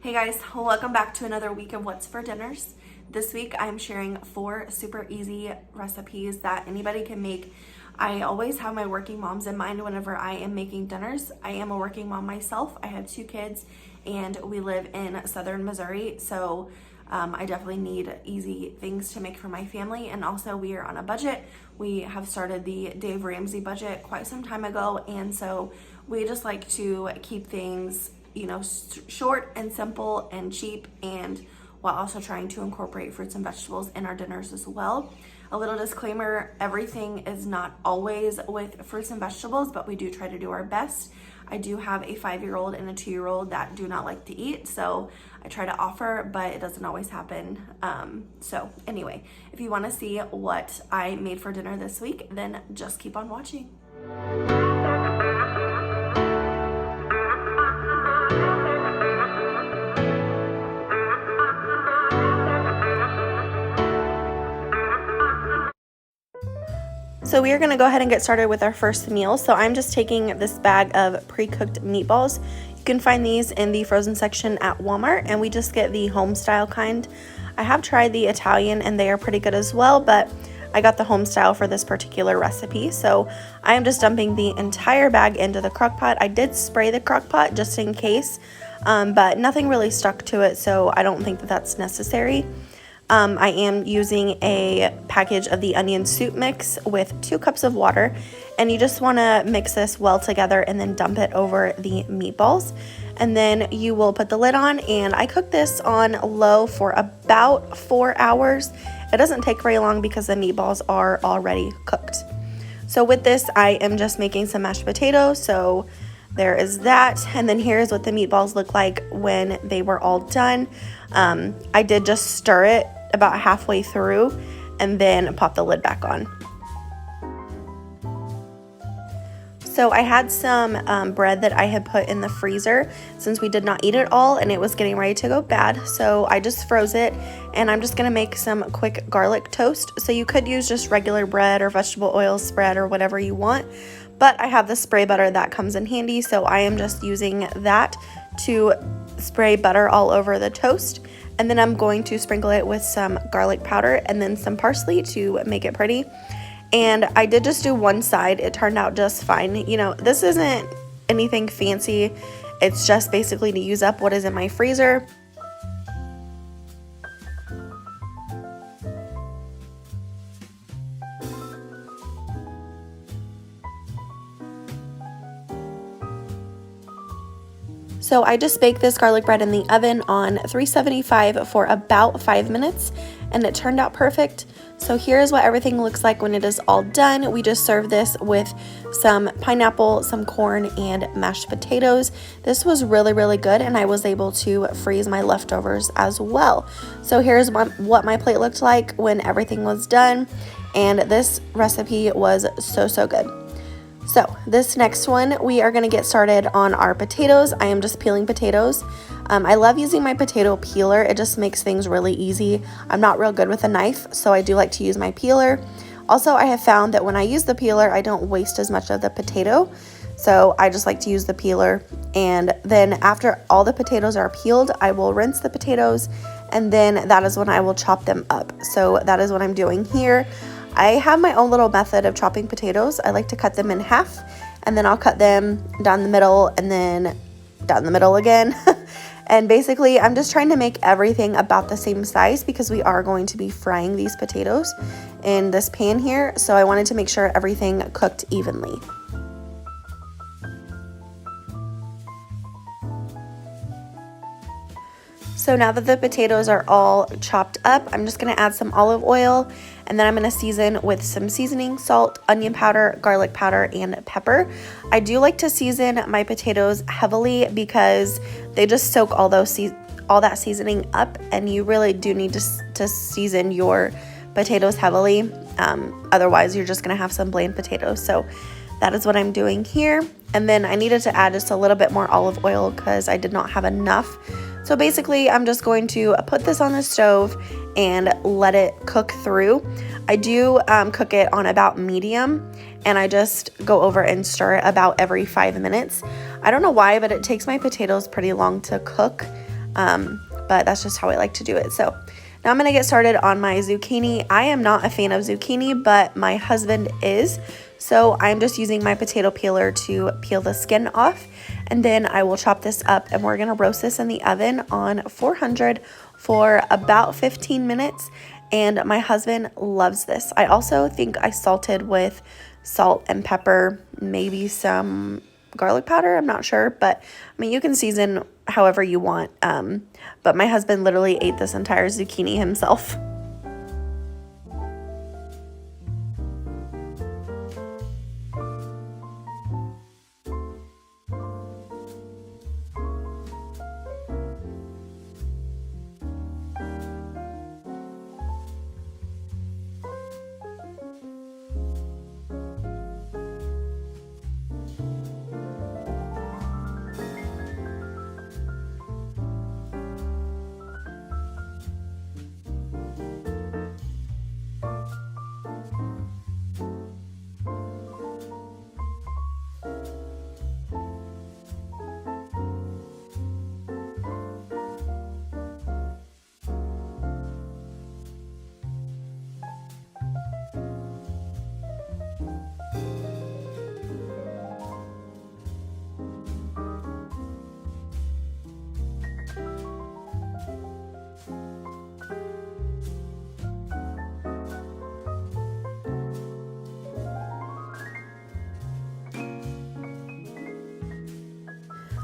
Hey guys, welcome back to another week of What's for Dinners. This week I'm sharing 4 super easy recipes that anybody can make. I always have my working moms in mind whenever I am making dinners. I am a working mom myself. I have 2 kids and we live in southern Missouri, so I definitely need easy things to make for my family. And also we are on a budget. We have started the Dave Ramsey budget quite some time ago, and so we just like to keep things short and simple and cheap, and while also trying to incorporate fruits and vegetables in our dinners as well. A little disclaimer, everything is not always with fruits and vegetables, but we do try to do our best. I do have a 5-year-old and a 2-year-old that do not like to eat, so I try to offer, but it doesn't always happen. So anyway, if you want to see what I made for dinner this week, then just keep on watching. So we are going to go ahead and get started with our first meal. So I'm just taking this bag of pre-cooked meatballs. You can find these in the frozen section at Walmart, and we just get the home style kind. I have tried the Italian and they are pretty good as well, but I got the home style for this particular recipe. So I am just dumping the entire bag into the crock pot. I did spray the crock pot just in case, but nothing really stuck to it, so I don't think that that's necessary. I am using a package of the onion soup mix with 2 cups of water, and you just want to mix this well together and then dump it over the meatballs, and then you will put the lid on. And I cooked this on low for about 4 hours. It doesn't take very long because the meatballs are already cooked. So with this, I am just making some mashed potatoes, so there is that, and then here's what the meatballs look like when they were all done. I did just stir it about halfway through and then pop the lid back on. So I had some bread that I had put in the freezer since we did not eat it all and it was getting ready to go bad. So I just froze it, and I'm just gonna make some quick garlic toast. So you could use just regular bread or vegetable oil spread or whatever you want, but I have the spray butter that comes in handy, so I am just using that to spray butter all over the toast. And then I'm going to sprinkle it with some garlic powder and then some parsley to make it pretty. And I did just do one side. It turned out just fine. This isn't anything fancy. It's just basically to use up what is in my freezer. So I just baked this garlic bread in the oven on 375 for about 5 minutes, and it turned out perfect. So here's what everything looks like when it is all done. We just served this with some pineapple, some corn, and mashed potatoes. This was really, really good, and I was able to freeze my leftovers as well. So here's what my plate looked like when everything was done, and this recipe was so good. So this next one, we are going to get started on our potatoes. I am just peeling potatoes. I love using my potato peeler. It just makes things really easy. I'm not real good with a knife, so I do like to use my peeler. Also, I have found that when I use the peeler, I don't waste as much of the potato. So I just like to use the peeler. And then after all the potatoes are peeled, I will rinse the potatoes, and then that is when I will chop them up. So that is what I'm doing here. I have my own little method of chopping potatoes. I like to cut them in half, and then I'll cut them down the middle and then down the middle again. And basically, I'm just trying to make everything about the same size because we are going to be frying these potatoes in this pan here. So I wanted to make sure everything cooked evenly. So now that the potatoes are all chopped up, I'm just going to add some olive oil, and then I'm going to season with some seasoning, salt, onion powder, garlic powder, and pepper. I do like to season my potatoes heavily because they just soak all that seasoning up, and you really do need to season your potatoes heavily. Otherwise, you're just going to have some bland potatoes. So that is what I'm doing here. And then I needed to add just a little bit more olive oil because I did not have enough. So basically, I'm just going to put this on the stove and let it cook through. I do cook it on about medium, and I just go over and stir it about every 5 minutes. I don't know why, but it takes my potatoes pretty long to cook. but that's just how I like to do it. So now I'm going to get started on my zucchini. I am not a fan of zucchini, but my husband is. So I'm just using my potato peeler to peel the skin off. And then I will chop this up and we're going to roast this in the oven on 400 for about 15 minutes. And my husband loves this. I also think I salted with salt and pepper, maybe some garlic powder. I'm not sure, but I mean, you can season however you want. But my husband literally ate this entire zucchini himself.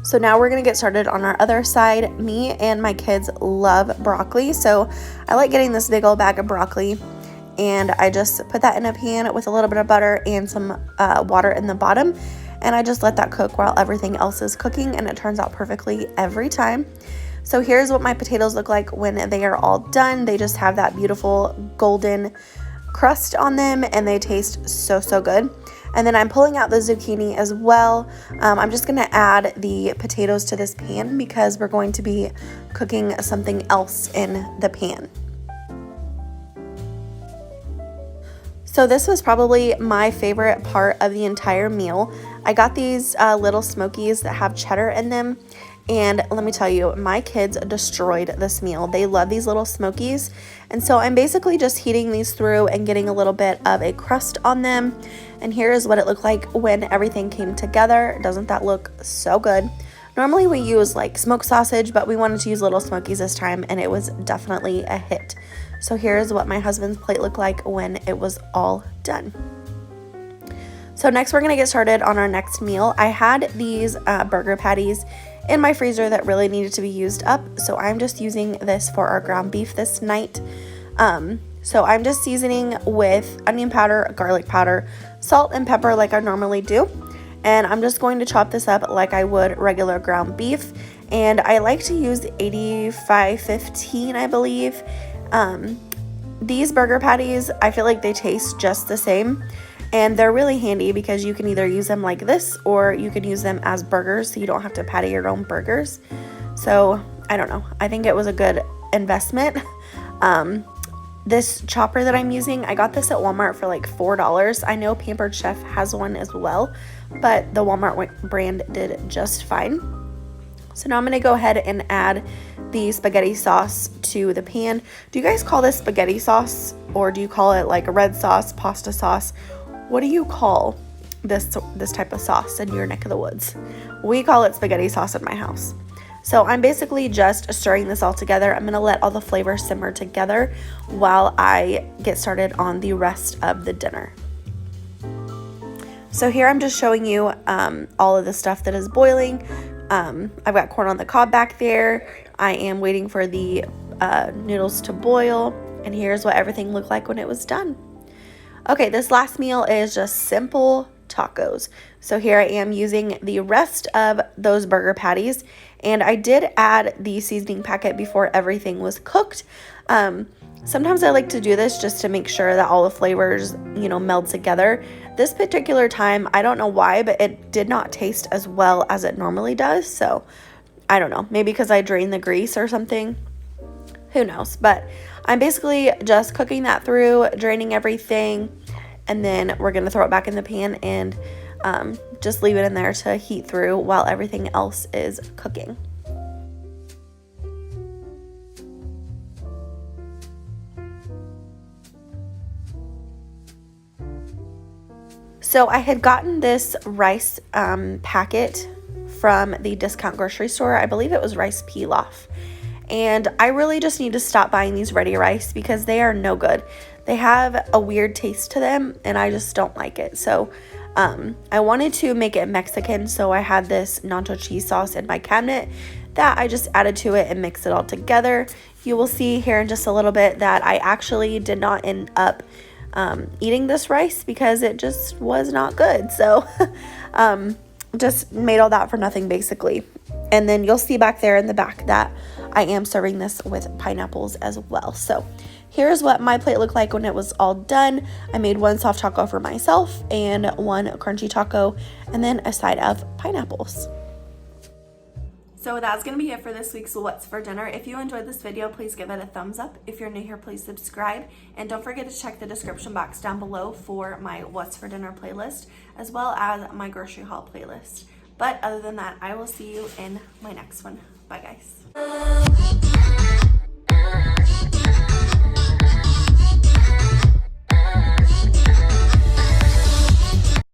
So now we're going to get started on our other side. Me and my kids love broccoli, so I like getting this big old bag of broccoli, and I just put that in a pan with a little bit of butter and some water in the bottom, and I just let that cook while everything else is cooking, and it turns out perfectly every time. So here's what my potatoes look like when they are all done. They just have that beautiful golden crust on them, and they taste so, so good. And then I'm pulling out the zucchini as well. I'm just going to add the potatoes to this pan because we're going to be cooking something else in the pan. So this was probably my favorite part of the entire meal. I got these little smokies that have cheddar in them. And let me tell you, my kids destroyed this meal. They love these little smokies. And so I'm basically just heating these through and getting a little bit of a crust on them. And here is what it looked like when everything came together. Doesn't that look so good? Normally we use like smoked sausage, but we wanted to use little smokies this time, and it was definitely a hit. So here's what my husband's plate looked like when it was all done. So next we're gonna get started on our next meal. I had these burger patties in my freezer that really needed to be used up, so I'm just using this for our ground beef this night. So I'm just seasoning with onion powder, garlic powder, salt and pepper like I normally do, and I'm just going to chop this up like I would regular ground beef. And I like to use 85-15, I believe. These burger patties, I feel like they taste just the same. And they're really handy because you can either use them like this or you can use them as burgers, so you don't have to patty your own burgers. So I don't know, I think it was a good investment. This chopper that I'm using, I got this at Walmart for like $4. I know Pampered Chef has one as well, but the Walmart brand did just fine. So now I'm gonna go ahead and add the spaghetti sauce to the pan. Do you guys call this spaghetti sauce, or do you call it like a red sauce, pasta sauce? What do you call this type of sauce in your neck of the woods? We call it spaghetti sauce at my house. So I'm basically just stirring this all together. I'm gonna let all the flavors simmer together while I get started on the rest of the dinner. So here I'm just showing you all of the stuff that is boiling. I've got corn on the cob back there. I am waiting for the noodles to boil, and here's what everything looked like when it was done. Okay, this last meal is just simple tacos. So here I am using the rest of those burger patties, and I did add the seasoning packet before everything was cooked. Sometimes I like to do this just to make sure that all the flavors, meld together. This particular time, I don't know why, but it did not taste as well as it normally does. So I don't know, maybe because I drained the grease or something. Who knows? But I'm basically just cooking that through, draining everything, and then we're going to throw it back in the pan and just leave it in there to heat through while everything else is cooking. So I had gotten this rice packet from the discount grocery store. I believe it was rice pilaf. And I really just need to stop buying these ready rice because they are no good. They have a weird taste to them and I just don't like it. So I wanted to make it Mexican, so I had this nacho cheese sauce in my cabinet that I just added to it and mixed it all together. You will see here in just a little bit that I actually did not end up eating this rice because it just was not good. So just made all that for nothing basically. And then you'll see back there in the back that I am serving this with pineapples as well. So here's what my plate looked like when it was all done. I made one soft taco for myself and one crunchy taco and then a side of pineapples. So that's going to be it for this week's What's for Dinner. If you enjoyed this video, please give it a thumbs up. If you're new here, please subscribe. And don't forget to check the description box down below for my What's for Dinner playlist, as well as my grocery haul playlist. But other than that, I will see you in my next one. Bye, guys.